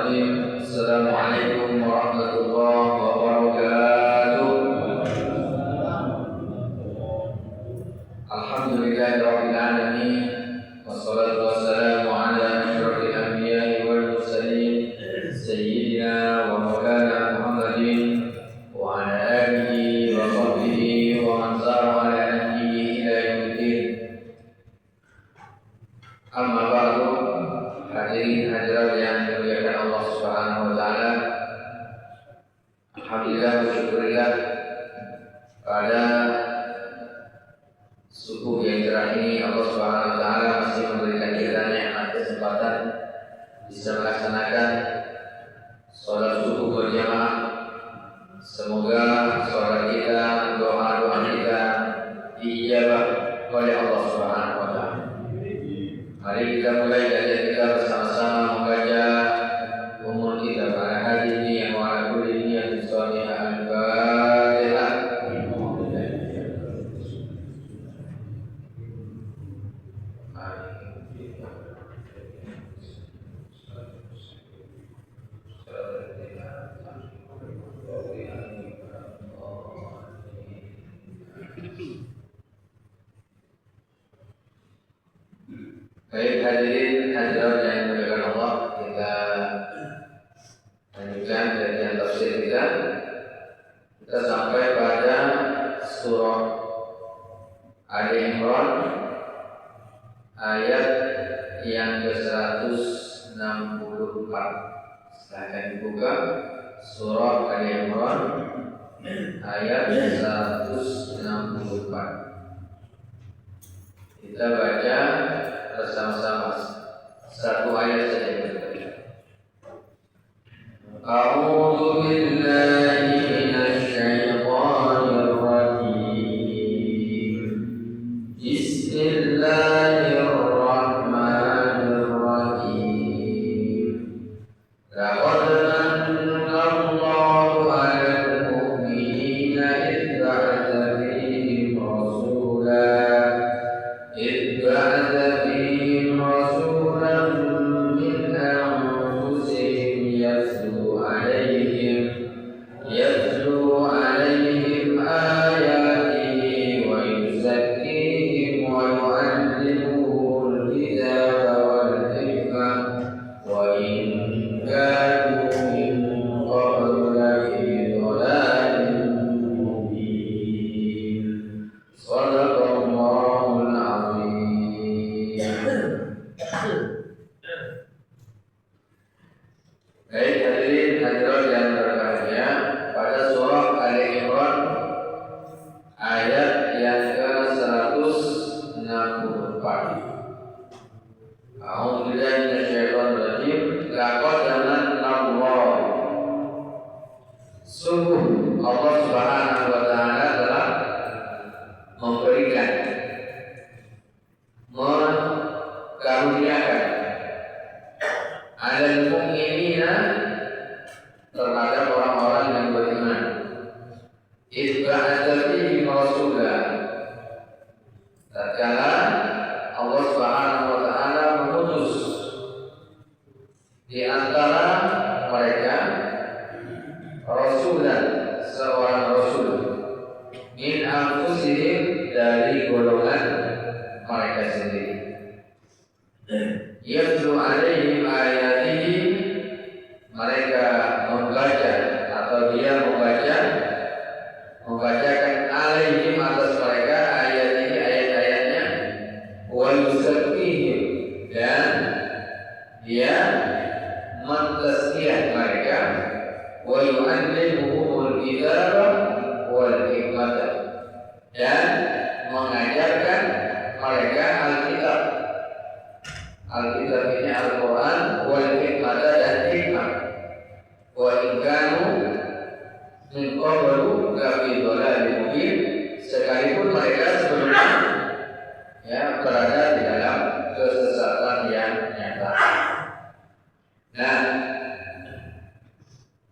Bismillahirrahmanirrahim. Assalamualaikum warahmatullahi wabarakatuh. Alhamdulillahirabbil alamin. Wassalatu wassalamu ala asyrofil anbiya'i wal mursalin sayyidina wa maulana Muhammadin wa ala alihi wa sahbihi wa man sara ala nahjihi ila yaumiddin. Amma ba'du. Hadirin hadirat yang dimuliakan Allah Subhanahu wa taala. Alhamdulillah wa syukurillah pada subuh yang cerah ini Allah Subhanahu wa taala masih memberikan kita nikmat kesempatan bisa melaksanakan salat subuh berjamaah. Semoga salat kita, doa-doa kita diijabah oleh Allah Subhanahu wa taala. Mari kita mulai dari kita bersama-sama membaca umur kita pada hari ini yang wala kulli niyatin shalihah al-Fatihah. Baik hadirin hadirat yang dimuliakan Allah, kita lanjutkan kajian tafsir kita. Kita sampai pada surah Ali Imran ayat yang ke-164. Silahkan dibuka surah Ali Imran ayat 164. Kita baca bersama-sama satu ayat saja kita baca. A'udzu billahi minasy syaithanir rajim. Bismillahirrahmanirrahim. Laqad manna Allahu 'alal mu'minina idh ba'atha fihim rasulan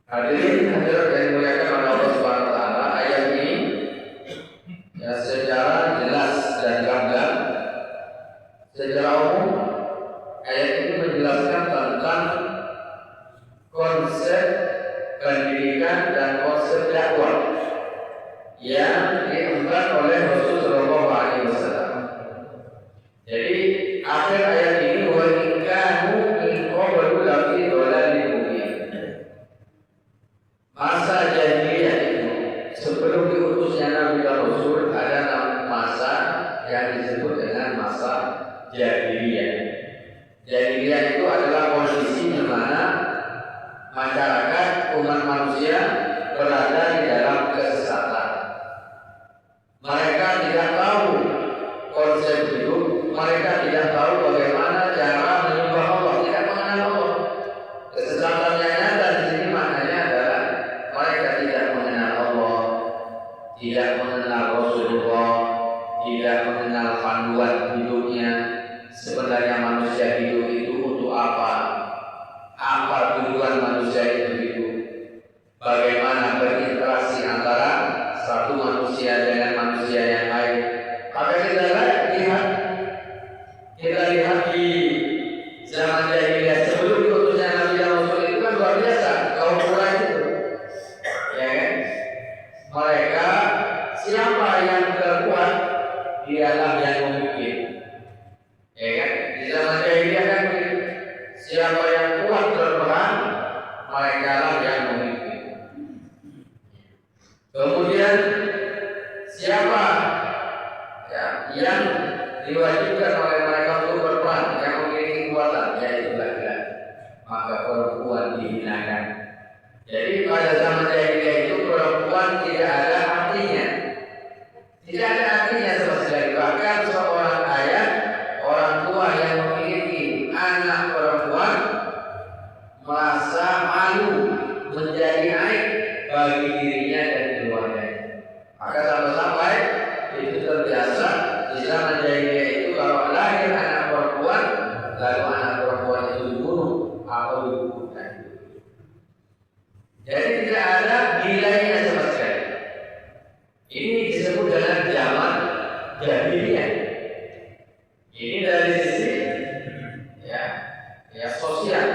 Hadirin hadirat yang dimuliakan oleh Allah Subhanahu wa taala, ayat ini ya yang kuat berperan, mereka lah yang memimpin. Kemudian siapa yang diwajibkan oleh mereka untuk berperan, yang memiliki kekuatan, yaitu laki-laki, maka perempuan dihinakan. Jadi pada zaman jahiliyah itu perempuan tidak ada artinya, tidak ada artinya sama sekali. Bahkan seorang ayah, orang tua yang memiliki anak perempuan merasa malu, menjadi aib bagi dirinya dan keluarganya. Maka sampai-sampai itu terbiasa di zaman jahiliyah itu kalau lahir anak perempuan, lalu anak perempuan itu dibunuh atau dikuburkan. Jadi tidak ada nilainya sama sekali. Ini disebut dengan zaman jahiliyah. Ini dari sisi ya sosial.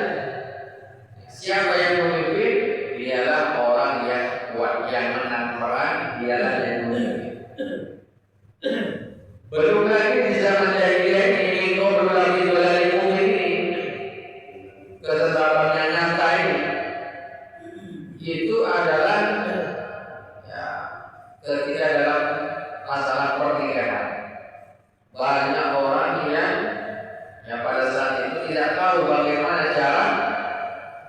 Siapa yang memimpin? Dialah orang yang kuat, yang menang perang, dialah yang memimpin. Belum lagi di zaman jahiliyah ini kau berlari dari bumi ini, ketetapan yang nyata ini itu adalah ketika dalam masalah pernikahan banyak orang yang pada saat itu tidak tahu bagaimana cara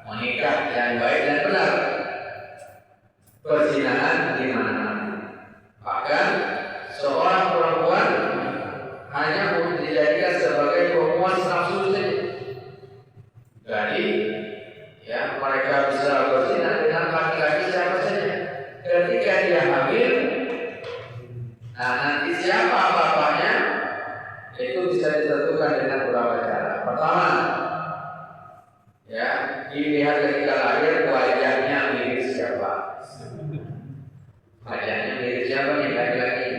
menikah yang baik dan benar. Perzinahan di mana-mana. Bahkan seorang perempuan hanya dijadikan sebagai perempuan nafsu saja. Jadi mereka bisa berzina dengan laki-laki siapa saja. Ketika dia hamil, nanti siapa bapaknya itu bisa ditentukan dengan beberapa cara. Pertama, dilihat ketika lahir wajahnya mirip siapa. Wajahnya mirip siapa nih laki-laki?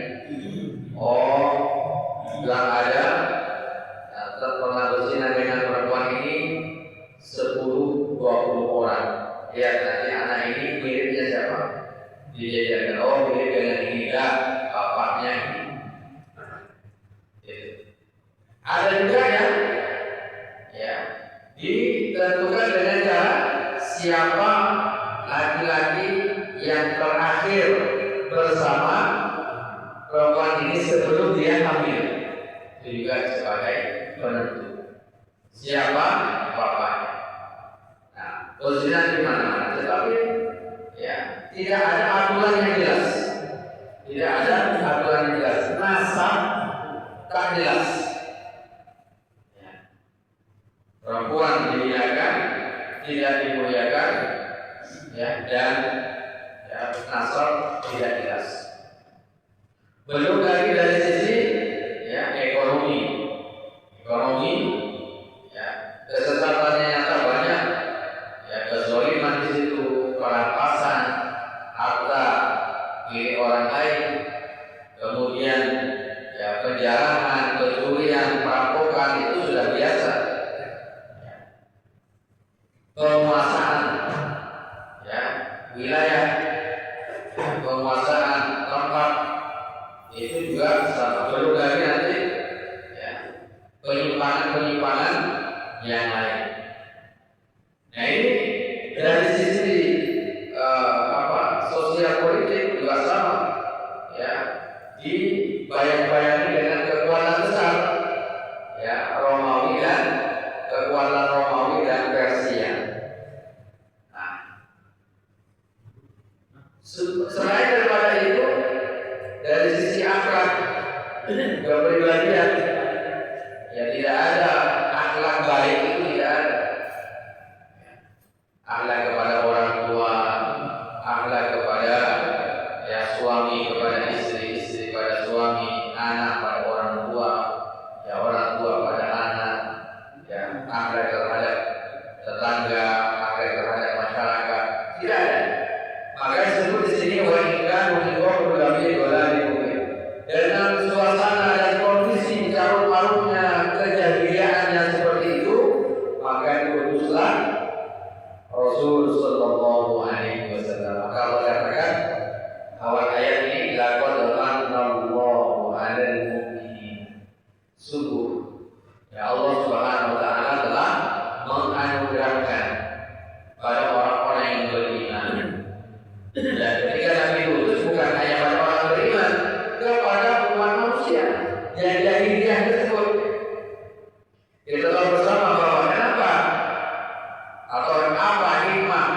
Oh, bilang ada pernah berzina dengan perempuan ini 10-20 orang. Lihat nanti anak ini miripnya siapa? Dijajarkan, oh mirip dengan ini enggak, bapaknya ini. Ada juga ditentukan dengan cara siapa laki-laki yang terakhir bersama perempuan ini sebelum dia hamil. Itu juga sebagai penentu siapa bapaknya. Nah, perzinahan di mana-mana, tetapi tidak ada aturan yang jelas. Tidak ada aturan yang jelas. Nasab tak jelas. Perempuan dimuliakan, tidak dimuliakan, dan nasab tidak jelas. Belum lagi dari sisi ekonomi, kesesatan yang nyata banyak, kezaliman di situ, perampasan harta milik orang lain, kemudian penjarahan, pencurian, perampokan itu sudah biasa. Penguasaan wilayah, penguasaan tempat itu juga sama. Belum lagi nanti penyimpangan yang lain. Nah ini dari sisi sosial politik juga sama, dibayang-bayangi dengan kekuatan besar, Romawi dan kekuatan Romawi dan Persia. Nah, selain daripada itu, dari sisi akhlak, kepribadian, tidak ada akhlak baik itu tidak ada. Akhlak kepada orang tua, akhlak kepada suami kepada istri, istri pada suami, anak pada orang tua, orang tua pada anak, akhlak terhadap tetangga, akhlak terhadap masyarakat tidak ada. Maka disebut di sini wanita dengan suasana dan kondisi carut-marutnya kejahiliaan yang seperti itu, maka diutuslah Rasul Sallallahu Alaihi Wasallam. Maka Allah katakan awal ayat ini, laqad manallahu 'alal mu'minin. Sungguh Allah Subhanahu wa taala telah menganugerahkan Atau apa hikmah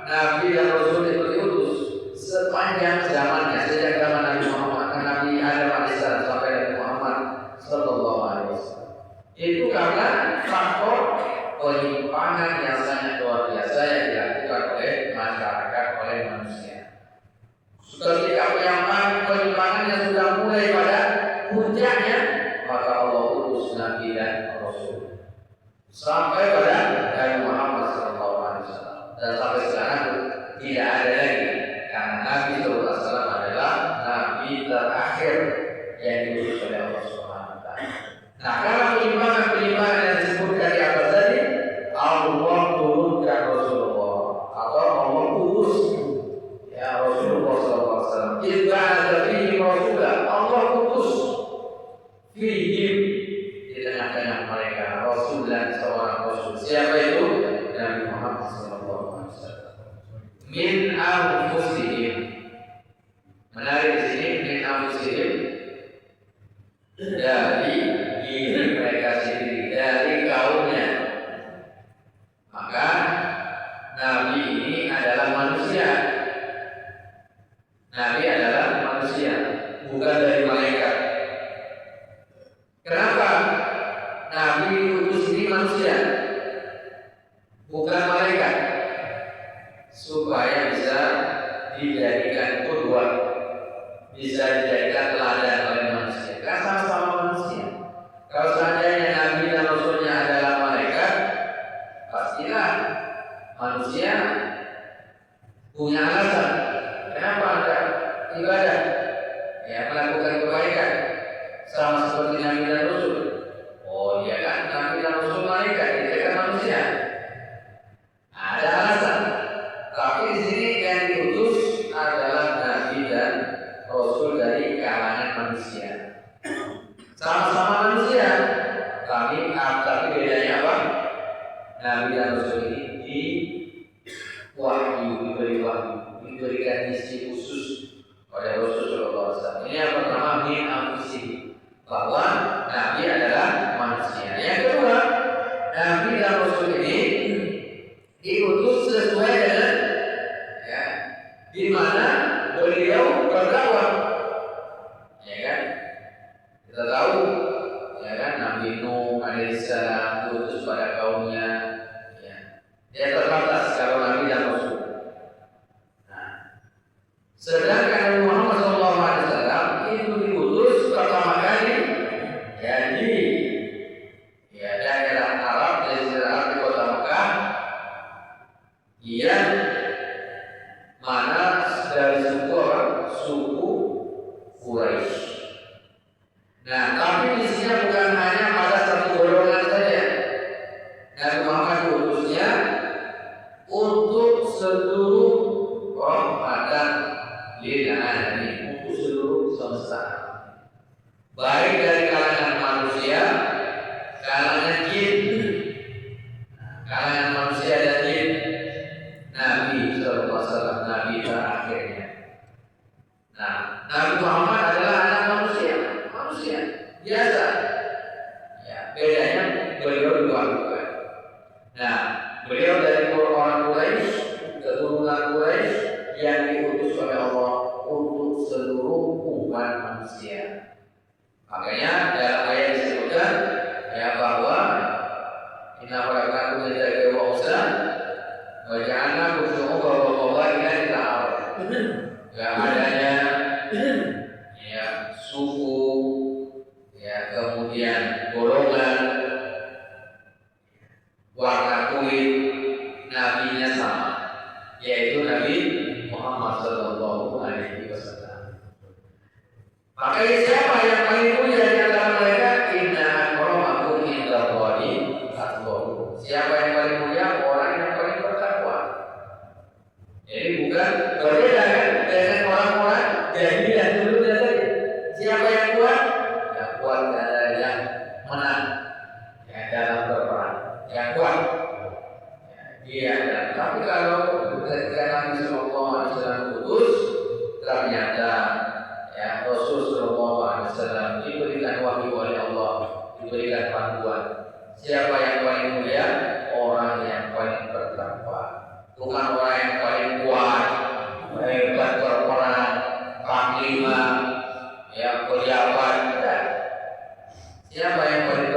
Nabi dan Rasul itu diutus sepanjang zamannya, sejak zaman Nabi Muhammad, Nabi Adam alaihissalam sampai Nabi Muhammad sallallahu alaihi wasallam. Itu karena faktor penyimpangan yang sangat luar biasa yang dilakukan oleh masyarakat, oleh manusia. Ketika penyimpangan yang sudah mulai pada puncaknya, maka Allah utus Nabi dan Rasul sampai pada Nabi Muhammad SAW, dan sampai sekarang tidak ada lagi, karena Nabi SAW adalah Nabi terakhir yang diutus oleh Allah Subhanahu Wa Taala. Nah, kalau penyimpangan yang disebutkan di atas tadi, Allah turunkan Rasulullah atau Allah utus ya Rasulullah SAW. Jika ada fihi Rasulullah, Allah utus fihim, di tengah-tengah mereka Rasul dan seorang Rasul. Siapa itu? Nabi Muhammad SAW. Min anfusihim. Menarik di sini, min anfusihim, dari diri mereka sendiri, dari kaumnya. Maka Nabi ini adalah manusia. Nabi adalah manusia, bukan dari malaikat. Kenapa Nabi diutus ini manusia, bukan malaikat? Supaya bisa dijadikan qudwah, bisa dijadikan teladan oleh manusia. Kan sama-sama manusia. Kalau seandainya Nabi dan Rasulnya adalah malaikat, pastilah manusia punya alasan kenapa Anda ibadah, ya melakukan kebaikan sama seperti Nabi dan Rasul. Oh iya kan, Nabi dan Rasul malaikat, kita kan manusia. Ada alasan. Tapi di sini yang diutus adalah Nabi dan Rasul dari kalangan manusia. Sama-sama manusia, tapi bedanya apa? Nabi dan Rasul ini diberikan misi khusus oleh Rasulullah SAW. Ini yang pertama, min anfusihim, bahwa Nabi adalah manusia. Yang kedua, Nabi dan Rasul ini diutus sesuai dengan ya, di mana beliau berdakwah. Ya kan? Kita tahu, ya kan, Nabi Nuh alaihissalam diutus pada kaumnya. Ya, dia terbatas kalau Nabi dan Rasul. Sedangkan Nabi Muhammad SAW itu diutus pertama kali ya di daerah Arab, dari Arab di kota Mekah, yang mana dari suku Quraisy. Nah, tapi isinya bukan hanya pada satu golongan saja. Nabi Muhammad diutusnya untuk seluruh rahmatan lil alamin, untuk seluruh semesta, baik dari kalangan manusia, kalangan jin, kalangan manusia dan jin. Nabi SAW, Nabi terakhirnya. Nah, Nabi Muhammad adalah anak manusia biasa. Ya, bedanya beliau dibuat. Nah, beliau dari orang Quraisy, keturunan Quraisy, yang diutus oleh Allah untuk seluruh umat manusia. Makanya dalam ayat disebutkan ya bahwa inna khalaqnakum min dzakarin wa unsa wa ja'alnakum syu'uban wa qabaila lita'arafu. Yang adanya ya suku, ya kemudian golongan, warna kulit, nabinya sama, yaitu Nabi Muhammad Sallallahu Alaihi Wasallam. Maka siapa yang paling mulia di antara mereka? Inna akramakum indallahi atqakum. Siapa yang paling mulia? Orang yang paling bertakwa. Jadi bukan berbeda kan dengan orang-orang jahiliyah dulu tadi. Siapa yang kuat? Yang kuat adalah yang menang, yang dalam berperang, yang kuat. Iya, tapi kalau ketika Nabi Sallallahu Alaihi Wasallam putus, ternyata ya Rasul Sallallahu Alaihi Wasallam diberikan wahyu oleh Allah, diberikan panduan. Siapa yang paling mulia? Orang yang paling bertakwa. bukan orang yang paling kuat, hebat berperang, panglima, ya pejabat. Tidak. Siapa yang paling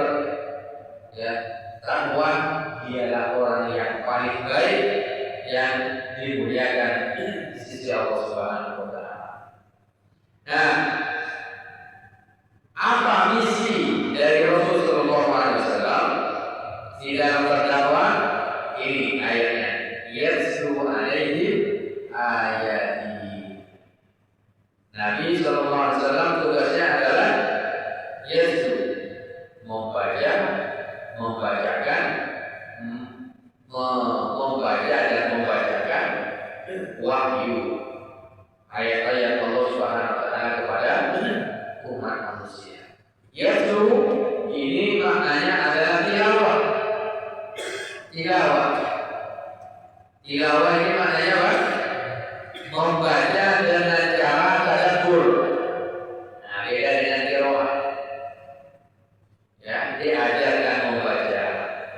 takwa? Dialah orang yang paling baik, yang dimuliakan di sisi Allah Subhanahu wa Ta'ala. Nah, apa misi dari Rasul Sallallahu Alaihi Wasallam di dalam berdakwah? Ini ayatnya, yatlu alaihim ayati. Nabi Sallallahu Alaihi Wasallam tugasnya adalah yatlu, membaca, membacakan, membaca dan membacakan wahyu, ayat-ayat Allah Subhanahu wa Ta'ala kepada umat manusia. Yatlu ini maknanya adalah tilawah. Tilawah ini maknanya apa? Membaca dengan cara tadabbur. Nah, beda dengan qiraah. Ya, diajarkan membaca.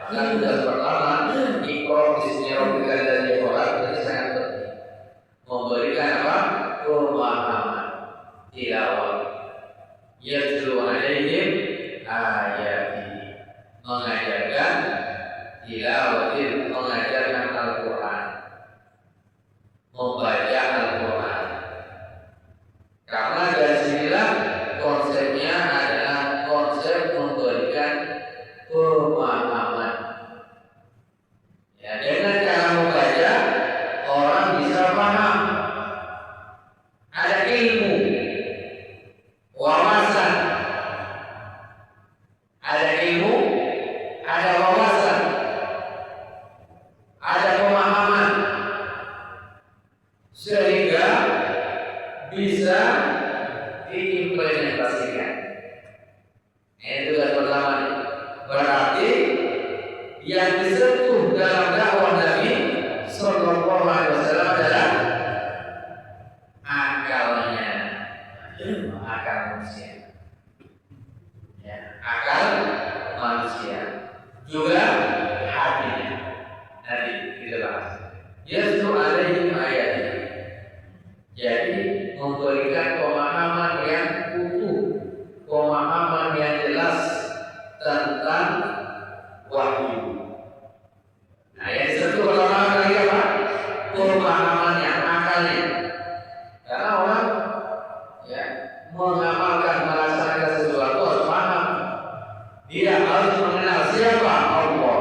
Maka tugas pertama, iqra bismi rabbikal ladzi khalaq, ini sangat penting. Memberikan apa? Pemahaman. Tilawah. Yatlu alaihim ayati, mengajarkan tilawatin, mengajarkan Al-Quran, membaca Al-Quran. Karena dari sinilah konsepnya adalah konsep memberikan pemahaman. Ya, dengan cara membaca orang bisa paham, ada ilmu, wawasan, ada ilmu, ada wawasan, ada pemahaman, sehingga bisa diimplementasikan. Itu tugas pertama. Berarti yang disentuh dalam dakwah Nabi Sallallahu Alaihi Wasallam adalah akalnya, akal manusia. Ya, akal manusia juga hatinya. Nanti kita bahas. Yatlu alaihim ayati, jadi memberikan pemahaman yang utuh, pemahaman yang jelas tentang wahyu. Nah, yang disebut pertama kali apa? Pemahaman yang akalnya. Karena orang ya mengamalkan, melaksanakan sesuatu harus paham. Dia harus mengenal siapa Allah.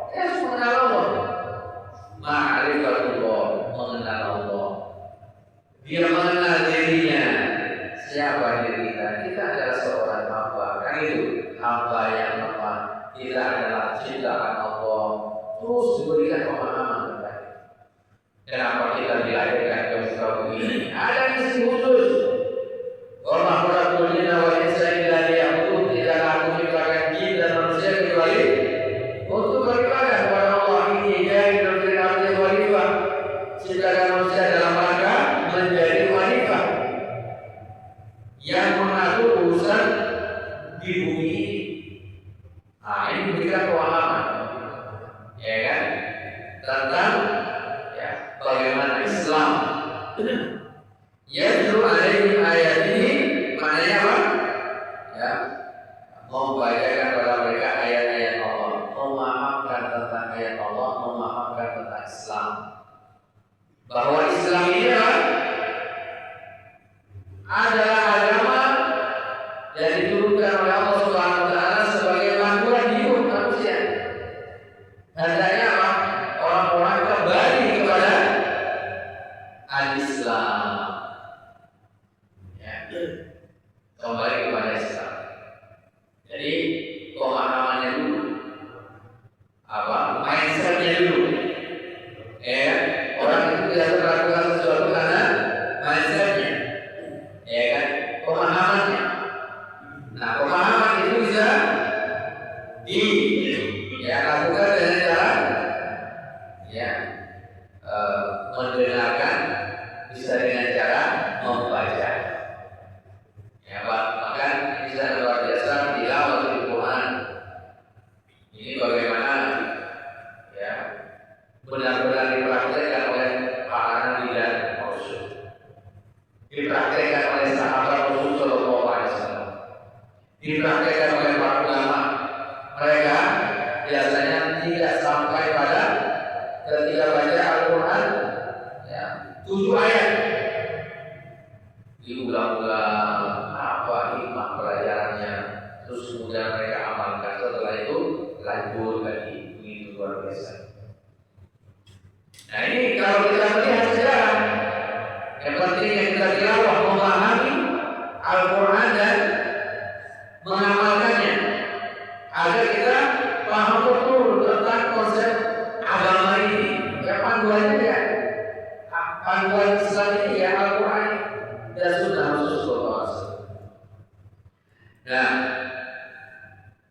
Dia harus mengenal Allah. Ma'rifatullah, mengenal Allah. Dia mengenal dirinya. Siapa diri kita? Kita adalah seorang hamba. Kan itu hamba yang lemah. Kita adalah ciptaan Allah. Terus diberikan pemahaman kepada kita. Kenapa kita dilahirkan ke muka bumi ini? Ada misi khusus. Allah Rabbul wa Insa illa liya'budun. Tidak aku menciptakan jin dan manusia kecuali untuk beribadah kepada Allah. Ini jadi dari arti khalifah. Ciptakan manusia dalam rangka menjadi khalifah yang mengatur urusan di bumi ini. Nah, ini memberikan pemahaman, ya kan, tentang ya bagaimana Islam. Yatlu alaihim ayatihi, maknanya apa? Ya, membacakan kepada mereka ayat-ayat Allah, memahamkan tentang ayat Allah, memahamkan tentang Islam. Bahwa Islam ini adalah agama yang diturunkan oleh Allah Subhanahu wa Ta'ala sebagai panduan hidup manusia. Hendaknya apa? Orang-orang kembali kepada al-Islam. Ya. Kembali kepada Islam. Jadi pemahamannya dulu, apa? Mindsetnya dulu. Ya, orang itu tidak melakukan sesuatu karena mindsetnya, ya kan? Pemahamannya. Nah, pemahaman itu bisa lakukan dengan cara mendengarkan, bisa dengan cara membaca. Ya, Pak, maka bisa luar biasa tilawatul Quran. Ini bagaimana ya benar-benar dipraktikkan 7 ayat. Diulang-ulang apa hikmah pelajarannya, terus kemudian mereka amalkan. Setelah itu lanjut lagi, begitu luar biasa. Nah ini kalau kita melihat sejarah, yang penting yang kita tilawah memahami Al-Quran dan mengamalkannya, agar kita paham betul tentang konsep agama ini. Ya panduannya ya, panduan Islam ini ya Al-Quran dan Sunnah Rasulullah SAW. Nah,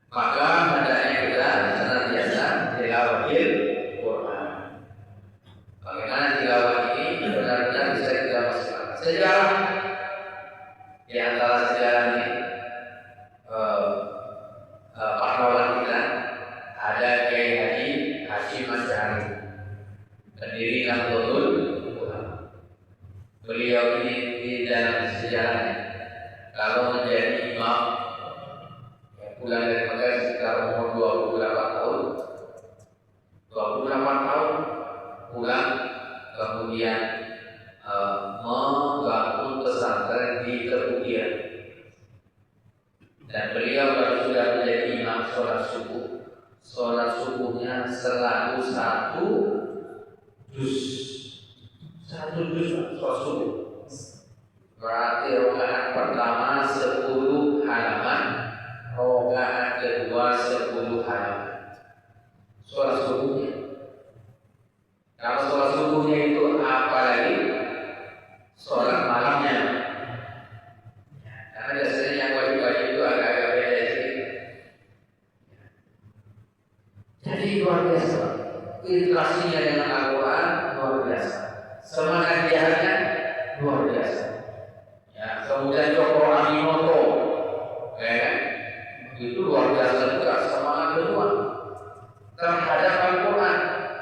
maka hendaknya kita senantiasa tilawahil Quran. Bagaimana tilawah ini benar-benar bisa kita masukkan. Sejarah di antara sejarah ini pahlawan kita ada Kiai Haji Hashim Asy'ari, pendiri Nahdlatul Ulama. Beliau ini di dalam sejarahnya kalau menjadi imam pulang dari Mekah sekitar umur 28 tahun, 28 tahun pulang, kemudian membangun pesantren di Turkiye. Dan beliau kalau sudah menjadi imam sholat subuh, sholat subuhnya selalu satu juz sholat subuh. Berarti rakaat pertama 10 halaman, rakaat kedua 10 halaman. Sholat subuhnya. Kalau sholat subuhnya itu apalagi sholat malamnya. Karena biasanya yang wajib-wajib itu agak-agak beda sedikit. Jadi luar biasa. Interaksinya dengan Al-Quran luar biasa. Semangat jihadnya luar biasa. Ya, kemudian Joko Aminoto, itu luar biasa juga semangat kedua terhadap Al-Quran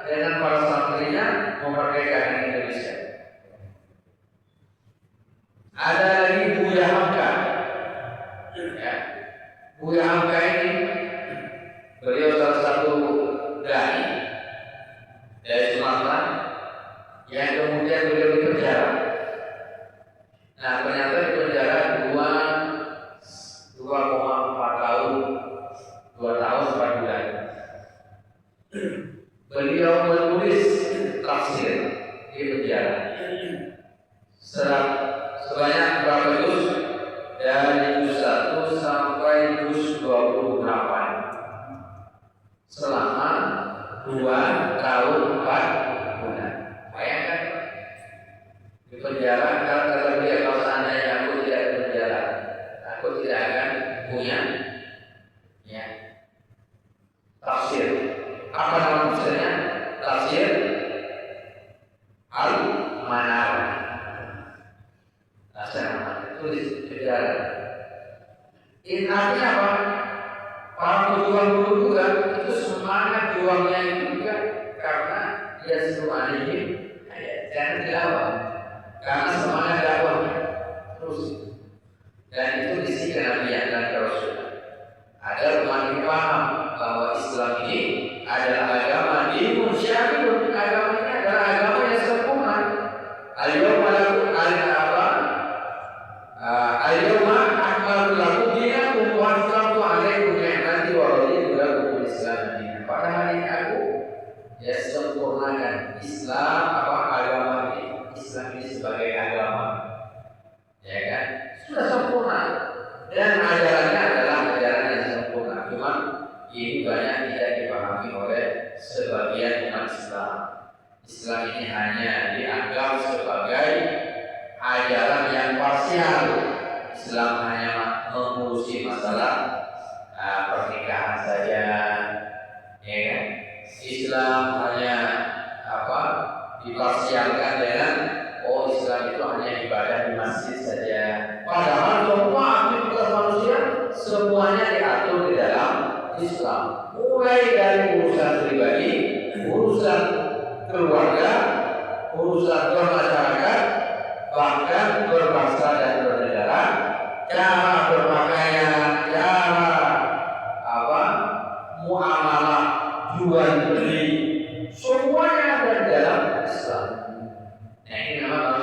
dengan para santrinya memerdekakan Indonesia. Ada lagi Buya Hamka. Ya, Buya Hamka ini beliau salah satu dai dari Sumatera yang kemudian beliau dipenjara. Nah ternyata dipenjara 2,4 tahun, 2 tahun 4 bulan. Beliau menulis tafsir di penjara sebanyak berapa juz? Dari juz 1 sampai juz 28 selama 2 tahun 4 bulan. Bayangkan di penjara. Kata beliau, kalau seandainya aku tidak di penjara, aku tidak akan punya ya tafsir. Apa nama tafsirnya? Tafsir Al-Manar. Tulis penjara. Ini artinya apa? Para pejuang dulu juga itu semangat juangnya itu juga karena dia suruh alim, jangan dilawar. Karena semangat dakwahnya terus, dan itu disikan Nabi dan Rasul agar umat ini paham bahwa Islam ini adalah agama dinun syar'iyun. Agama ini adalah agama yang sempurna. Al-yawma lakum al-yawma akmaltu lakum dinakum wa atmamtu alaikum ni'mati wa raditu lakum al-Islam dinan. Pada hari ini aku sempurnakan Islam agama ini. Islam ini sebagai agama, ya kan, sudah sempurna dan ajarannya adalah ajaran yang sempurna. Cuma ini banyak tidak dipahami oleh sebagian umat Islam. Islam ini hanya dianggap sebagai ajaran yang parsial. Islam hanya mengurusi masalah pernikahan saja, ya kan. Islam hanya diparsialkan dengan Islam itu hanya ibadah di masjid saja. Padahal semua aktivitas manusia semuanya diatur di dalam Islam. Mulai dari urusan pribadi, urusan keluarga, urusan bermasyarakat, bahkan berbangsa dan bernegara, cara berpakaian, cara muamalah, jual beli, semuanya ada di dalam Islam. Nah ini memang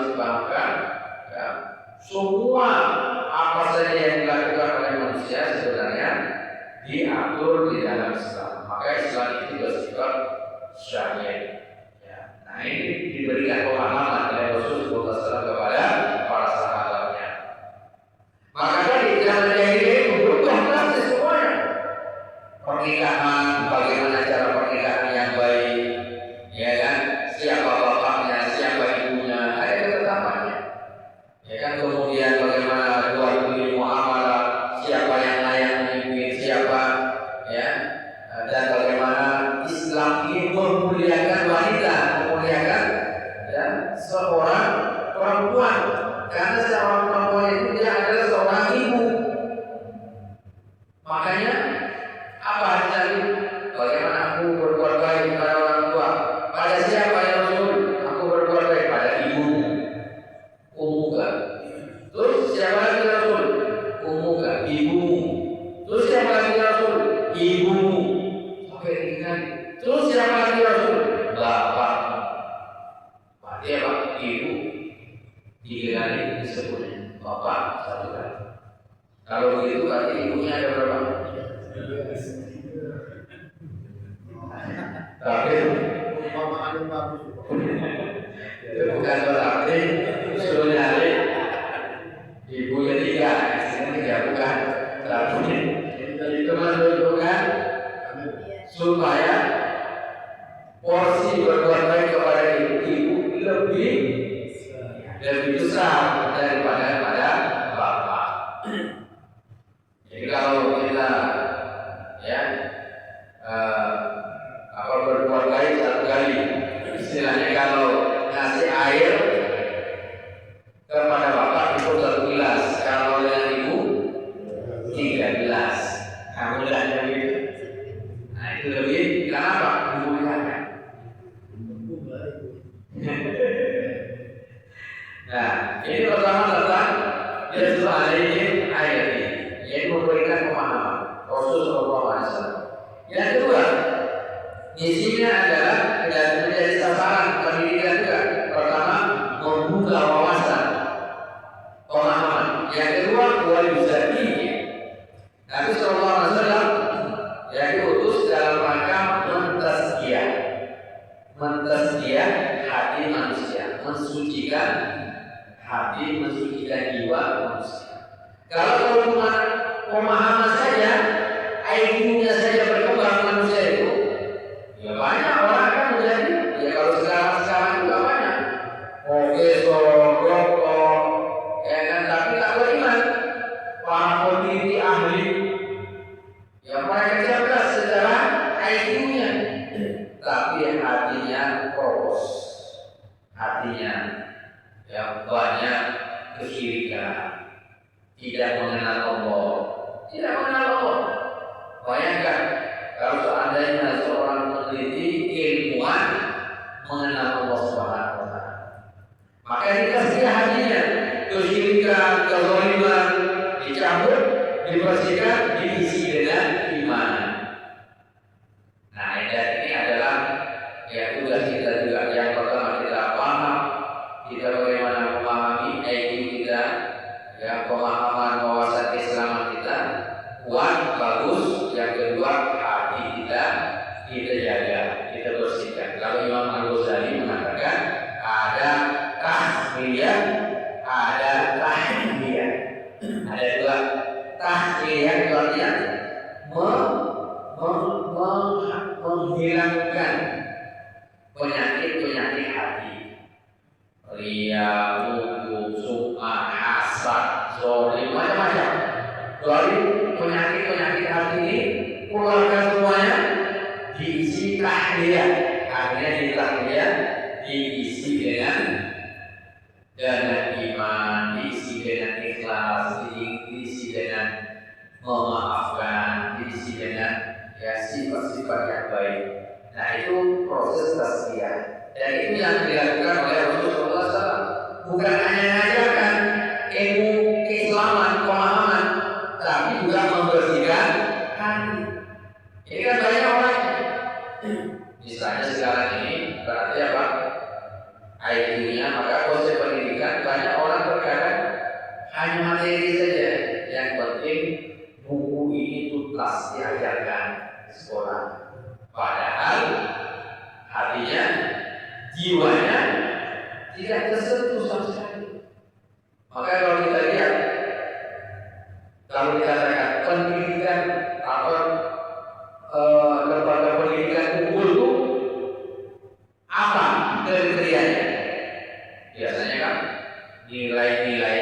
disebutnya bapak satu kali. Kalau begitu berarti ibunya ada berapa? Tapi itu bukan berarti suruh nyari ibunya tiga, bukan. Tapi itu menunjukkan supaya porsi berbuat baik kepada ibu lebih besar daripada bapak. Jadi kalau kita berbuat baik satu kali, istilahnya kalau ngasih air kepada bapak itu 1 gelas, kalau dengan ibu 3 gelas. Kamu mudahnya gitu. Nah itu lebih kenapa? Dimuliakan. Nah ini pertama tentang Yesus alaihi ayat ini, yaitu memberikan pemahaman Rasul Sallallahu Alaihi Wasallam. Yang kedua, isinya adalah dan menjadi sasaran pendidikan juga. Pertama, membuka wawasan, pemahaman. Yang kedua, wajibnya. Nabi Sallallahu Alaihi Wasallam yang diutus dalam rangka mentazkiyah hati manusia, mensucikan hati, mensucikan jiwa manusia. Kalau cuma pemahaman saja, IQ-nya saja berkembang manusia itu, ya banyak orang akan menjadi, ya kalau sekarang juga banyak profesor, doktor, ya kan, tapi tak beriman. Para peneliti ahli, ya mereka cerdas secara IQ-nya, tapi hatinya poros, hatinya yang banyak kesyirikan, tidak mengenal Allah, Bayangkan kalau seandainya seorang peneliti ilmuwan mengenal Allah Subhanahu wa Ta'ala, maka dikasih hatinya, kesyirikan, kezaliman dicabut, dibersihkan, diisi dengan iman. Nah, ini adalah tugas kita juga. Yang pertama kita paham, kita bagaimana memahami IQ kita, pemahaman wawasan keislaman kita kuat, bagus. Yang kedua, hati kita jaga, kita bersihkan. Kalau Imam Al-Ghazali mengatakan ada tahmiyah, ada tahmiyah. Ada dua. Tahmiyah itu artinya menghilangkan penyakit hati, ria, mubuk, sum'ah, hasad, zolim, macam-macam. Dari penyakit hati ini keluarkan semuanya, diisi tahliyah. Akhirnya di tahliyah diisi dengan iman, diisi dengan ikhlas, diisi dengan memaafkan, diisi dengan sifat-sifat yang baik. Nah itu proses tazkiyah, dan itu yang dilakukan oleh Rasulullah SAW. Bukan hanya mengajarkan ilmu keislaman, pemahaman, tapi juga membersihkan hati. Ini kan banyak orang, misalnya sekarang ini berarti apa? IQ-nya, maka konsep pendidikan banyak orang terkadang hanya materi saja. Yang penting buku ini tuntas diajarkan di sekolah. Padahal hatinya, jiwanya tidak tersentuh sama sekali. Maka kalau kita lihat, kalau dikatakan pendidikan atau lembaga pendidikan unggul itu apa kriterianya? Biasanya kan nilai-nilai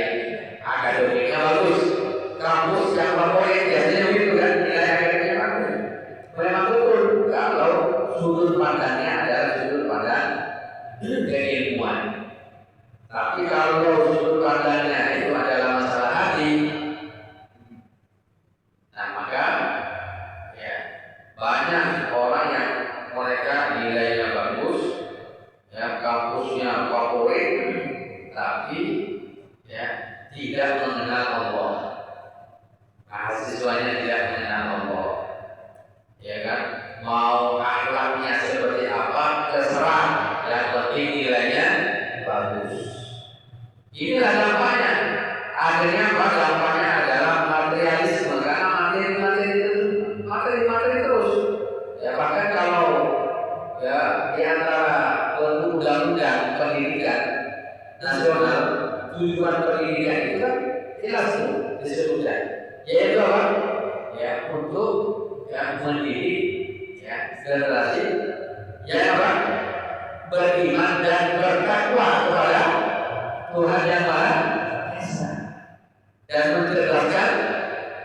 akademiknya bagus, kampus yang favorit, biasanya begitu kan, nilai akademiknya bagus. Memang betul kalau sudut pandangnya adalah sudut pandang keilmuan. Tapi kalau sudut pandangnya itu adalah masalah hati, nah maka banyak orang yang mereka nilainya bagus, kampusnya favorit, tapi tidak mengenal Allah. Mahasiswanya tidak mengenal Allah, kan? Mau akhlaknya seperti apa terserah, yang penting nilainya bagus. Inilah dampaknya. akhirnya apa? Dampaknya adalah materialisme, karena materi terus. Ya bahkan kalau ya di antara undang-undang pendidikan nasional, tujuan pendidikan itu kan jelas tuh disebutkan, yaitu apa? Ya untuk ya mendidik ya generasi yang apa? Beriman dan bertakwa kepada Tuhan yang Maha Esa dan mencerdaskan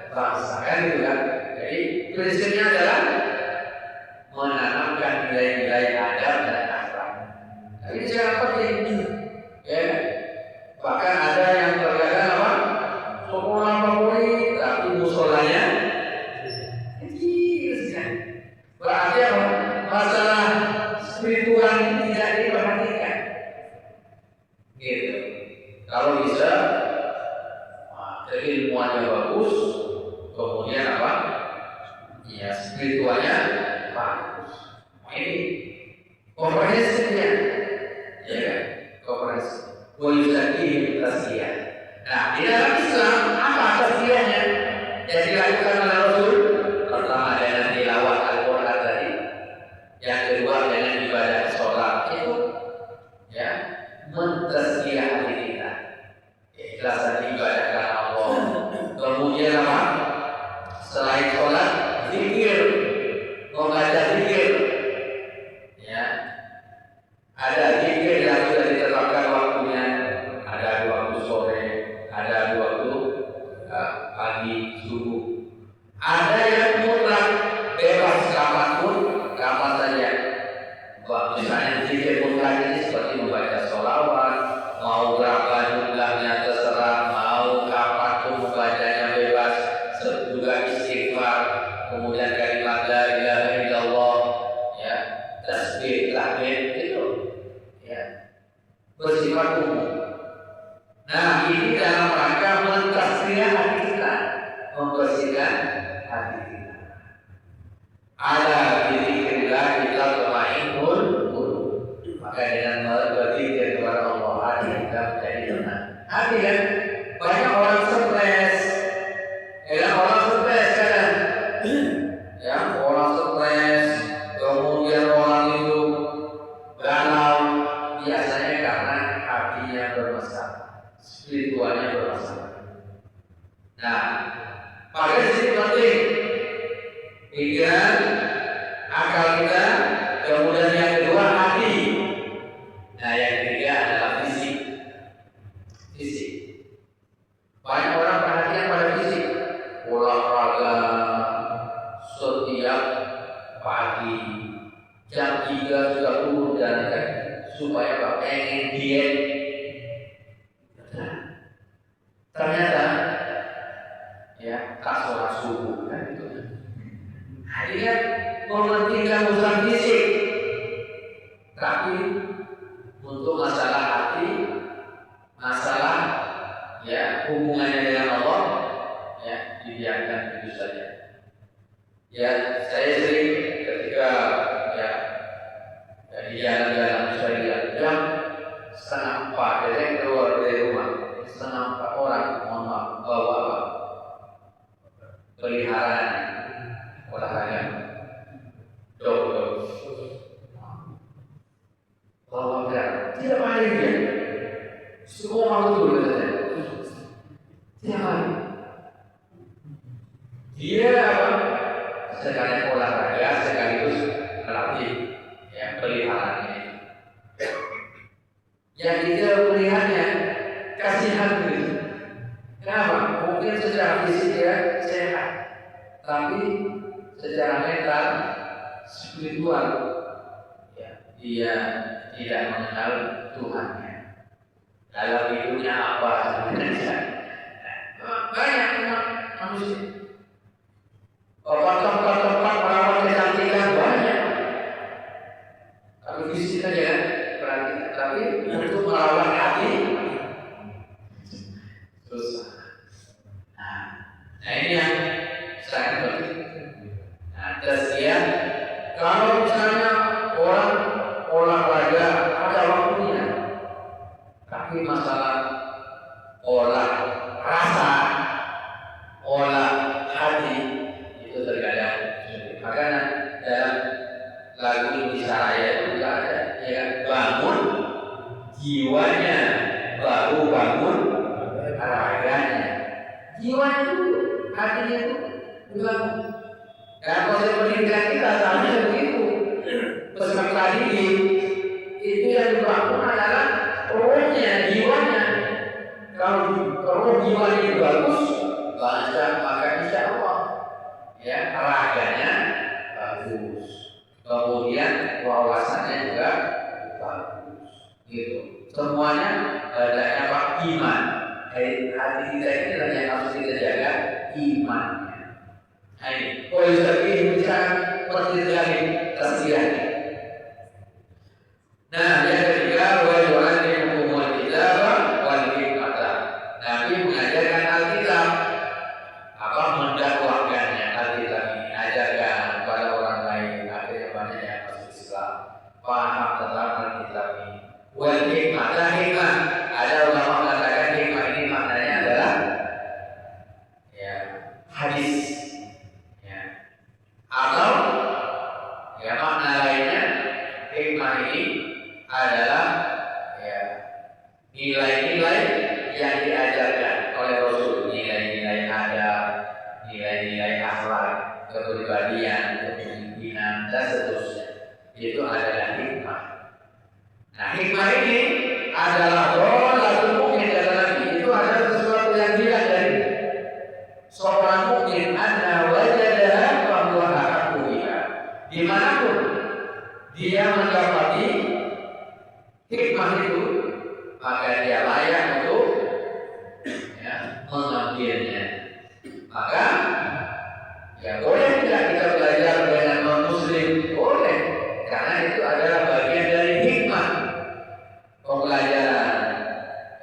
bangsa, kan gitu kan? Jadi prinsipnya adalah menanamkan nilai-nilai adab dan akhlak. Nah, ini sangat penting, ya. Bahkan ada yang terkadang apa? Sekolah favorit tapi musolanya kecil sekali. Berarti apa? Masalah spiritual ini tidak diperhatikan. Gitu. Kalau bisa, keilmuannya bagus, kemudian apa? Ya spiritualnya bagus. Ini komprehensifnya, ya kan? Komprehensif. Wajibnya tasbih. Nah, di dalam Islam apa tasbihnya? Yang dilakukan oleh Rasul? Pertama dengan tilawah Al-Quran tadi, yang kedua dengan ibadah sholat itu, ya, mentasbih hati kita, ikhlasan ibadah karena Allah. Kemudian apa? Selain sholat, zikir, membaca zikir, ya. Ada zikir yang sudah ditetapkan waktunya, ada di waktu sore, ada di waktu pagi, subuh. Ada yang mutlak, bebas kapanpun, kapan saja. Misalnya zikir mutlak ini seperti membaca sholawat, mau berapa jumlahnya terserah, mau kapanpun membacanya bebas, juga istighfar, kemudian kalimat la ilaha illallah, ya, tasbih, tahmid itu, ya, bersifat umum. Nah, ini dalam rangka mentasbih hati kita, membersihkan hati kita. Ala dzikrillah kita tatma'innul qulub. Maka dengan berzikir kepada Allah, hati kita menjadi tenang. Hati kan banyak orang stres, orang stres kadang, ya, orang stres, kemudian orang itu galau, biasanya karena hatinya bermasalah, spiritualnya bermasalah. Nah, maka di sini penting pikiran, akal kita, kemudian yang kedua hati. Nah, yang ketiga adalah fisik. Fisik. Banyak orang perhatian pada fisik, olahraga setiap pagi jam 3 sudah turun jalan kaki supaya Pak pengen diet. Ternyata ya tak sholat subuh kan itu. Dia mementingkan urusan fisik, tapi untuk masalah hati, masalah ya hubungannya dengan Allah, ya dibiarkan begitu saja. Ya saya sering ketika ya di jalan-jalan saya lihat jam 3:30 saya keluar dari rumah, 3:30 orang mohon maaf bawa peliharaan olahraga dog bawa garang, tidak main dia, semua malu dulu saja, tidak main. Dia apa? Sekalian olahraga sekaligus melatih ya peliharaan ini. Yang dia peliharanya kasihan begitu. Kenapa? Mungkin secara fisik dia sehat, tapi secara mental, spiritual, ya, dia tidak mengenal Tuhannya. Dalam hidupnya apa sebenarnya? Banyak manusia. Tempat-tempat merawat kecantikan banyak. Tapi fisik saja perhatikan. Tapi untuk merawat hati susah. Nah ini yang sangat penting. Nah, tasbih kalau misalnya orang olahraga ada waktunya, tapi masalah olah rasa jiwanya, baru bangun raganya. Jiwa itu, hatinya itu dibangun. Dan proses pendidikan kita seharusnya begitu. Peserta didik itu yang dibangun adalah rohnya, jiwanya. Kalau jiwanya itu bagus, maka insya Allah ya raganya bagus. Kemudian wawasannya juga bagus. Gitu. Semuanya adanya apa? Iman. Hati kita ini adalah yang harus kita jaga, imannya. Oleh sebab itu kita pertimbangkan tasbih. Nah, yang ketiga wa yu'allimukumul kitaba wal hikmata. Nabi mengajarkan Alkitab, mendakwahkannya Alkitab ini, ajarkan kepada orang lain, akhirnya banyak yang masuk Islam, paham tentang Alkitab ini. Wal hikmata, hikmah. Ada ulama mengatakan hikmah ini maknanya adalah ya hadis. Atau ya makna lainnya hikmah ini adalah ya nilai-nilai yang diajarkan oleh Rasul, nilai-nilai adab, nilai-nilai akhlak, kepribadian, kepemimpinan dan seterusnya. Itu adalah hikmah. Nah, hikmah ini adalah dhalatul mukmin kata Nabi. Itu adalah sesuatu yang hilang dari seorang mukmin, anna wajadaha fahuwa ahaqqu biha. Dimanapun dia mendapati hikmah itu, maka dia layak untuk mengambilnya. Maka ya boleh tidak kita belajar dengan non-muslim? Boleh, karena itu adalah bagian dari hikmah pembelajaran.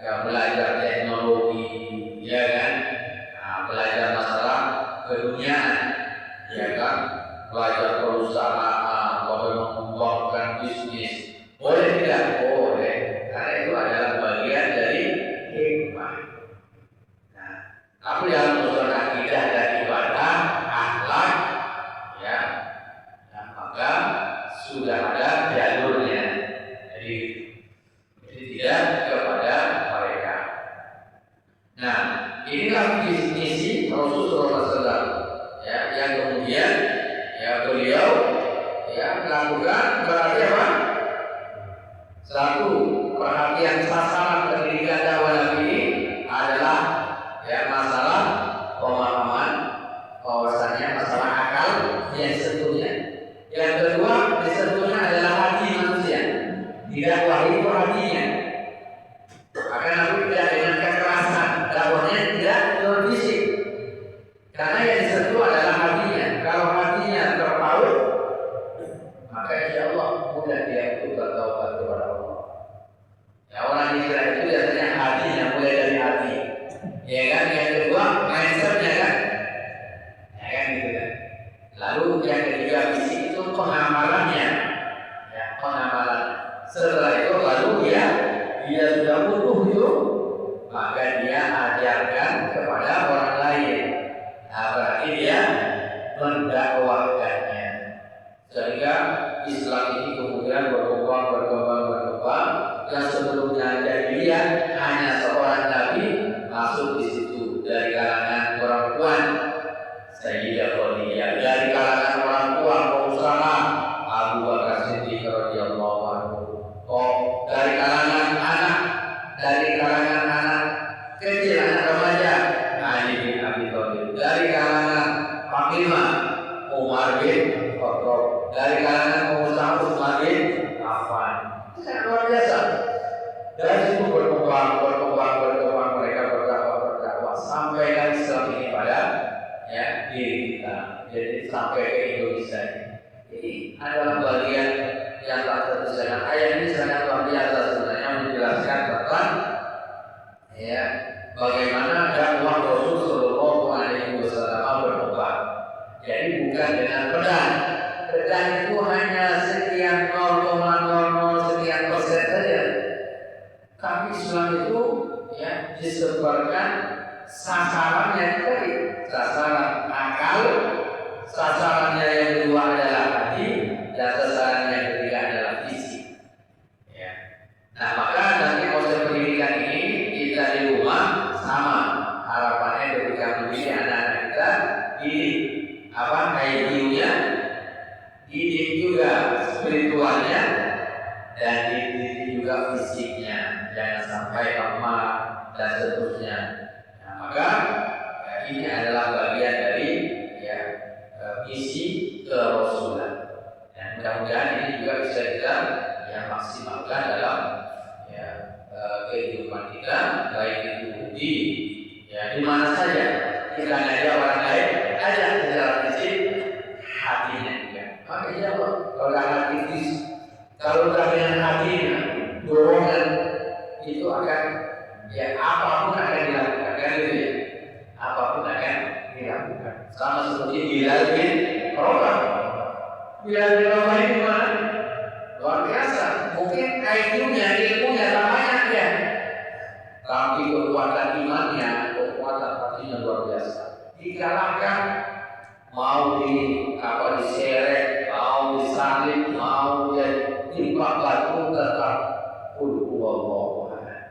Ya, belajar teknologi, ya kan? Belajar masalah keduniaan, ya kan? Belajar perusahaan, bagaimana mengembangkan bisnis. Boleh tidak? Boleh, karena itu adalah bagian dari hikmah. Nah, tapi dalam urusan akidah dan ibadah, akhlak, ya, maka sudah ada jalurnya. Jadi tidak kepada mereka. Nah, inilah visi Rasulullah SAW, ya, yang kemudian ya beliau ya melakukan berarti apa? Satu, perhatian sasaran pendidikan dakwah Nabi ini adalah ya masalah pemahaman, bahwasannya masalah akal yang sentuhnya. Yang kedua, disentuhnya adalah hati manusia. Didakwah itu hatinya. Maka Nabi tidak dengan kekerasan, dakwahnya tidak dengan fisik. Karena yang disentuh adalah hatinya. Kalau hatinya terpaut, maka insya Allah mudah dia untuk bertaubat kepada Allah. Ya, orang Israel itu biasanya hatinya, mulai dari hati. Ya kan, yang kedua mindsetnya kan, ya kan gitu kan. Lalu yang ketiga fisik itu pengamalannya, ya pengamalan. Setelah itu lalu dia sudah butuh itu, maka dia ajarkan kepada orang lain. Nah, berarti dia mendakwahkannya. Sehingga Islam ini kemudian berkembang. Yang sebelumnya jahiliyah hanya seorang nabi masuk di situ dari kalangan perempuan Sayyidah Khadijah, dari kalangan orang tua pengusaha Abu Bakar Siddiq radhiyallahu anhu. Dari kalangan anak kecil, anak remaja Ali bin Abi Thalib, dari kalangan Fatimah Umar bin Khattab, dari kalangan pengusaha Utsman bin Affan. Itu sangat luar biasa. Dari situ berkembang mereka berdakwah sampai kan Islam ini pada ya diri kita. Jadi sampai ke Indonesia ini. Ini adalah bagian yang tak terpisahkan. Ayat ini sangat luar biasa sebenarnya menjelaskan tentang ya bagaimana dakwah Rasul Shallallahu Alaihi Wasallam berkembang. Jadi bukan dengan pedang. Pedang itu hanya sekian 0,00 sekian persen saja. Tapi Islam itu ya disebarkan sasarannya tadi, sasaran akal, sasarannya yang kedua adalah hati, dan sasarannya yang ketiga adalah fisik. Ya. Nah, maka fisiknya, jangan sampai lemah dan seterusnya. Nah, maka ini adalah bagian dari misi kerasulan. Dan mudah-mudahan ini juga bisa kita maksimalkan dalam kehidupan kita, baik itu di mana saja. Kita ngajak orang lain, ajak secara fisik, hatinya juga. Makanya kalau hati fisik, kalau udah dengan hatinya, dorongan itu akan apapun akan dilakukan, kan gitu ya? Apapun akan dilakukan. Sama seperti Bilal bin Rabah. Bilal bin Rabah ini gimana? Luar biasa. Mungkin IQ-nya, ilmunya tak banyak ya, tapi kekuatan imannya, kekuatan hatinya luar biasa. Dikalahkan, mau diseret, mau disalib, mau ditimpa batu, tetap Allahu Akbar. Nah,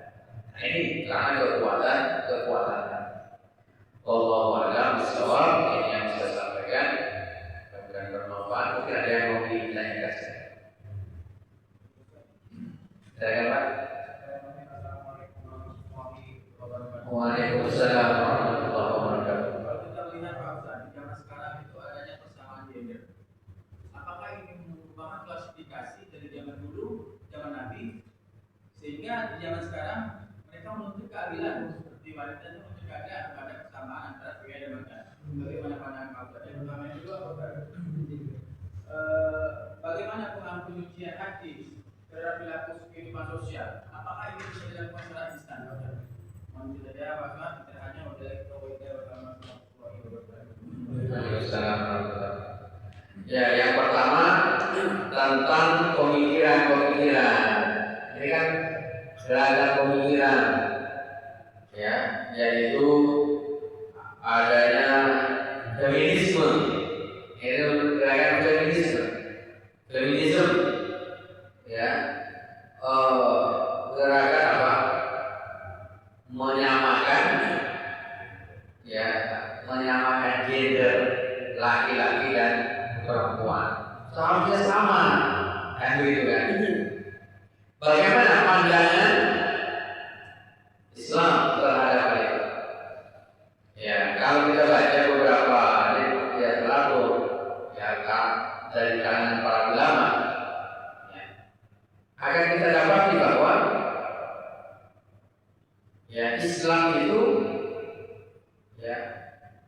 ini karena kekuatan. Allahu a'lam bishawab. Ini yang saya sampaikan. Mudah-mudahan bermanfaat. Mungkin ada yang mau ditanyakan. Saya Pak. Waalaikumsalam warahmatullahi wabarakatuh. Kalau kita melihat Pak Ustaz, di zaman sekarang itu adanya persamaan gender. Apakah ini merupakan klasifikasi dari zaman dulu, zaman Nabi, sehingga di zaman sekarang mereka menuntut keadilan seperti wanita itu menuntut keadilan pada kesamaan antara pria dan wanita. Bagaimana pandangan Pak Ustaz? Yang pertama itu bagaimana pengaruh penyucian hati terhadap perilaku kehidupan sosial? Apakah ini bisa dilakukan secara instan? Ya, yang pertama tentang pemikiran. Ini kan beragam pemikiran, yaitu adanya feminisme. Ini gerakan feminisme, gerakan apa? Menyamakan gender laki-laki dan perempuan. Seharusnya sama, kan begitu kan? Bagaimana pandangan Islam terhadap hal itu? Kalau kita baca beberapa teratur dari kalangan para ulama, akan kita dapati bahwa Islam itu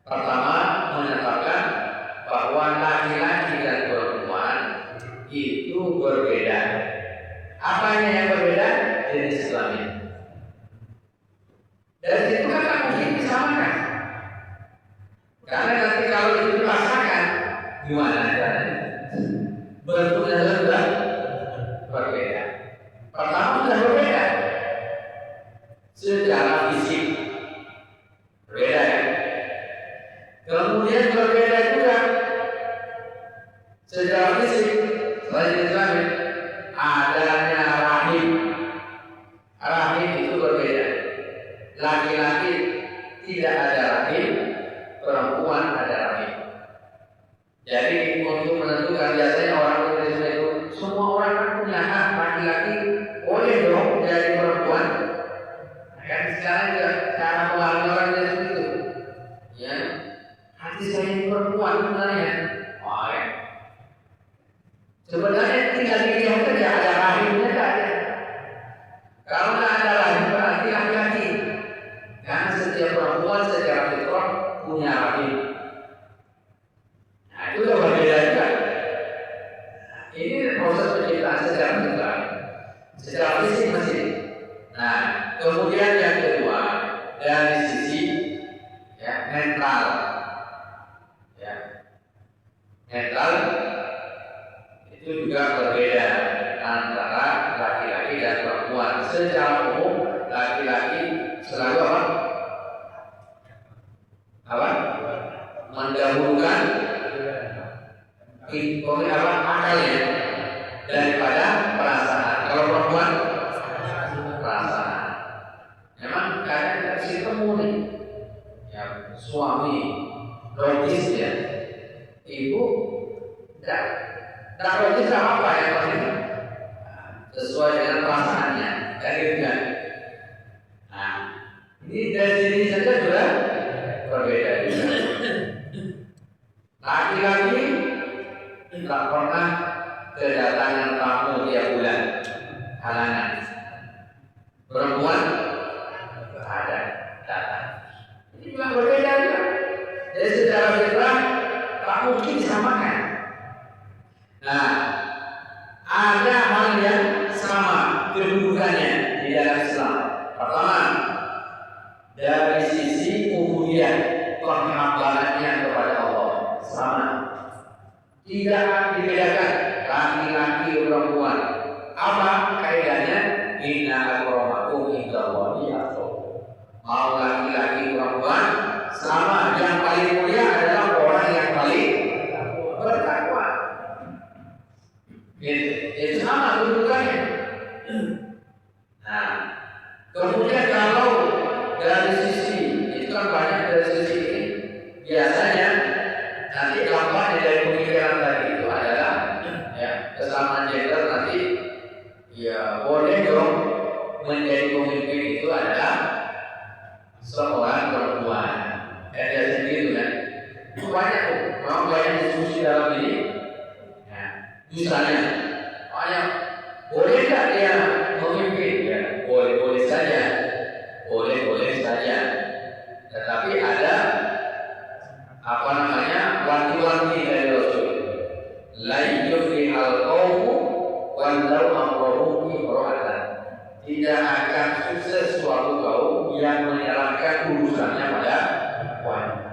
pertama menetapkan bahwa laki-laki dan perempuan itu berbeda. Apanya yang berbeda? Jenis kelamin. Dan itu kan tak mungkin disamakan. Karena nanti kalau itu dipaksakan, gimana caranya? Bentuknya sudah berbeda. Pertama sudah berbeda secara fisik, berbeda ya. Kemudian berbeda juga secara fisik. Selain Islam, adanya rahim itu berbeda. Laki-laki tidak ada rahim, perempuan ada rahim. Jadi untuk menentukan, biasanya orang Indonesia itu semua orang kan punya hak, laki-laki boleh dong jadi perempuan. Kan sekarang juga cara mengalami orang Indonesia itu, hati saya ini perempuan sebenarnya. Sebenarnya tinggal dilihat saja, ada rahimnya saja. Kalau nggak ada rahim berarti laki-laki. Karena setiap perempuan secara fitrah punya rahim. Nah, itu udah berbeda juga. Ini proses penciptaan secara fitrah, secara fisik masih. Nah, kemudian yang kedua dari sisi mental, mental itu juga berbeda antara laki-laki dan perempuan. Secara umum laki-laki selalu mendahulukan akalnya daripada perasaan. Kalau perempuan perasaan. Memang kadang kita ketemu nih, suami logis ibu tidak logis apa yang penting sesuai dengan perasaannya. kedudukannya di dalam Islam. Pertama, dari sisi ubudiyah, penghambaannya kepada Allah sama, tidak dibedakan laki-laki perempuan. Apa kaidahnya? Inna akramakum indallahi atqakum. Mau laki-laki perempuan sama, yang paling mulia adalah orang yang paling bertakwa. Itu sama kedudukannya. Nah, kemudian kalau dari sisi itu kan banyak dari sisi ini, biasanya nanti dampaknya dari pemikiran tadi itu adalah ya kesamaan gender nanti ya boleh dong menjadi pemimpin itu adalah seorang perempuan. Biasanya gitu kan. Banyak tuh, memang banyak diskusi dalam ini. Ya, misalnya banyak boleh nggak dia memimpin? Ya, boleh saja, boleh saja. Tetapi ada apa namanya wanti-wanti dari Rasul. La yuflihal qaumu walau amruhum imra'atan. Tidak akan sukses suatu kaum yang menyerahkan urusannya pada wanita.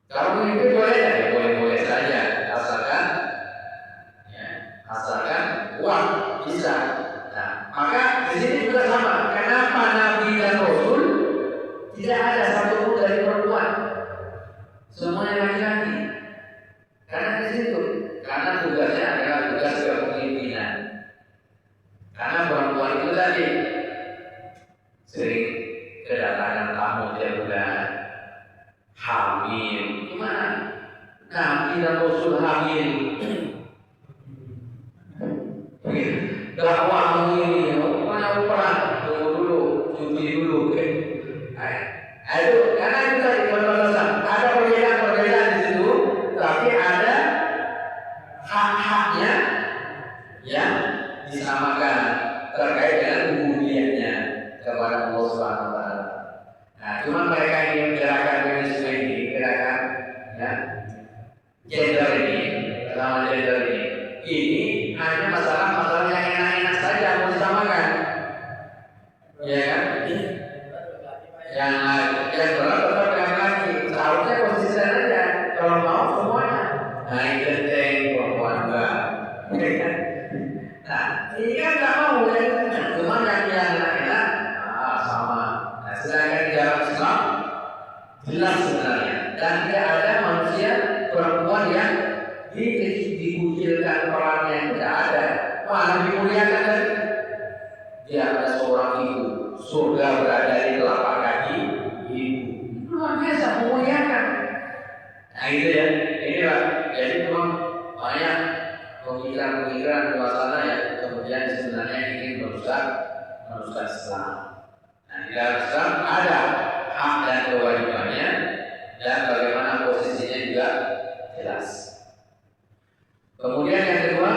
Kalau memimpin boleh ya, boleh saja, asalkan uang bisa. Nah, maka di sini juga sama. Kenapa Nabi dan Rasul tidak ada satupun dari perempuan, semuanya laki-laki? Karena di situ, karena tugasnya adalah tugas kepemimpinan. Karena perempuan itu tadi sering kedatangan tamu tiap bulan, hamil, gimana? Nabi dan Rasul hamil, dakwah hamil, mana perang? Tunggu dulu, cuti dulu, Aduh, karena itu tadi perbatasan. Ada perbedaan di situ, tapi ada hak-haknya yang disamakan terkait dengan ubudiyahnya kepada Allah Subhanahu wa taala. Nah, cuma mereka ini gerakan feminisme ini, gerakan ya gender ini, lawan gender ini hanya masalah yang enak-enak saja mau disamakan. Ya kan? Yang berat tetap laki-laki. Seharusnya konsisten aja. Kalau mau semuanya. Nah, ini penting perempuan enggak. Nah, ini kan nggak mau ya. Cuma yang enak-enak, sama. Nah, sedangkan di dalam Islam jelas sebenarnya. Dan tidak ada manusia perempuan yang dikucilkan perannya, tidak ada. Malah dimuliakan tadi. Dia ada seorang ibu, surga berada di telapak kaki ibu. Luar biasa memuliakan. Nah itu ya, inilah. Jadi memang banyak pemikiran-pemikiran di luar sana yang kemudian sebenarnya ingin merusak Islam. Nah di dalam Islam ada hak dan kewajibannya dan bagaimana posisinya juga jelas. Kemudian yang kedua,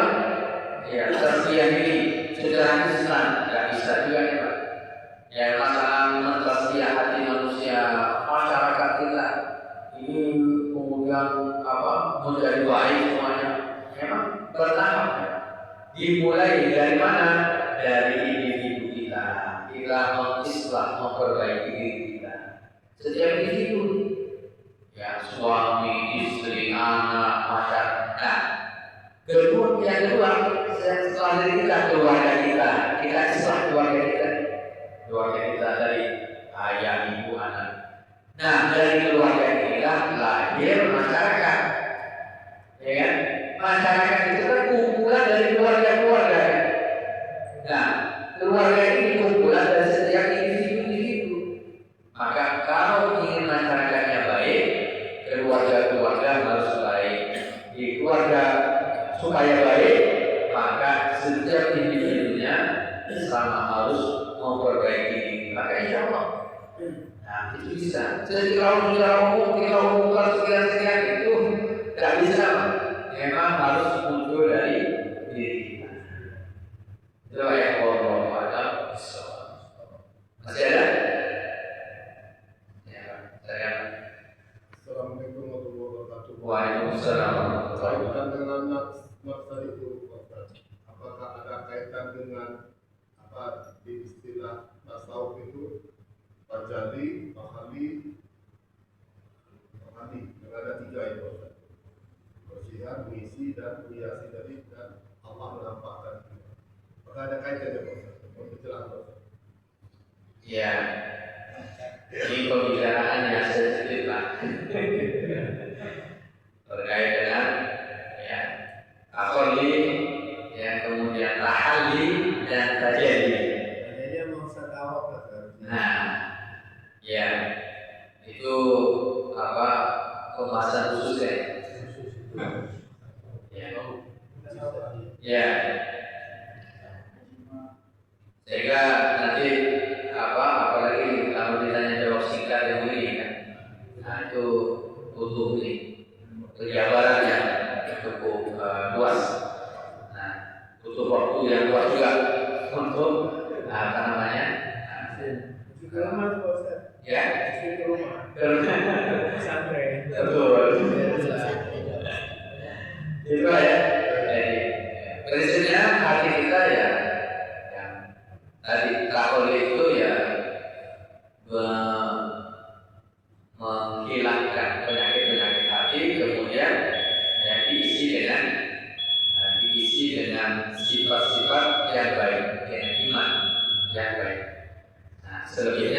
ya tarbiyah ini secara Islam nggak bisa juga ya Pak. Ya masalah mentarbiyah hati manusia, masyarakat kita ini kemudian menjadi baik semuanya. Memang bertahap ya. Dimulai dari mana? Dari individu kita. Kita mengislah, memperbaiki diri kita. Setiap individu, ya suami, istri, anak, masyarakat. Yang kedua, setelah dari kita keluarga kita islah keluarga kita dari ayah, ibu, anak. Nah dari keluarga kita lahir masyarakat, ya kan? Masyarakat itu kan kumpulan dari keluarga-keluarga. Nah keluarga ini kumpulan dari setiap individu. Maka kalau ingin masyarakatnya baik, keluarga-keluarga harus baik. Di keluarga supaya baik, maka setiap individunya sama harus memperbaiki diri. Maka insya Allah, nah itu bisa. Jadi kalau kita umumkan sekian itu tidak bisa. Memang harus muncul dari diri kita. Itu ayat Allah pada masih ada? Ya, saya. Assalamualaikum warahmatullahi wabarakatuh. Waalaikumsalam. Kaitan dengan nas tadi itu, apakah ada kaitan dengan dengan apa di istilah tasawuf itu tajali, mahali, ada 3 itu. Bersihan, mengisi dan menghiasi dari dan Allah menampakkan. Maka ada kaitannya Pak. Untuk jelas. Ya, ini pembicaraan yang sensitif lah terkait dengan ya akoli, ya kemudian tahali dan tajali. Adanya mau setawak kan? Nah, ya itu apa pembahasan khusus ya. Ya, ya. Sehingga nanti apalagi kalau ditanya jawab singkat yang ini kan, nah itu butuh ini penjabaran yang cukup luas. Nah, butuh waktu yang luas juga untuk apa namanya? Ke rumah tuh Pak Ustaz. Ya, Ke rumah. Pesantren. betul. Itu ya. Jadi prinsipnya hati kita ya. Tadi takol itu ya menghilangkan penyakit-penyakit hati, kemudian ya diisi dengan sifat-sifat yang baik, dengan iman yang baik. Nah, selebihnya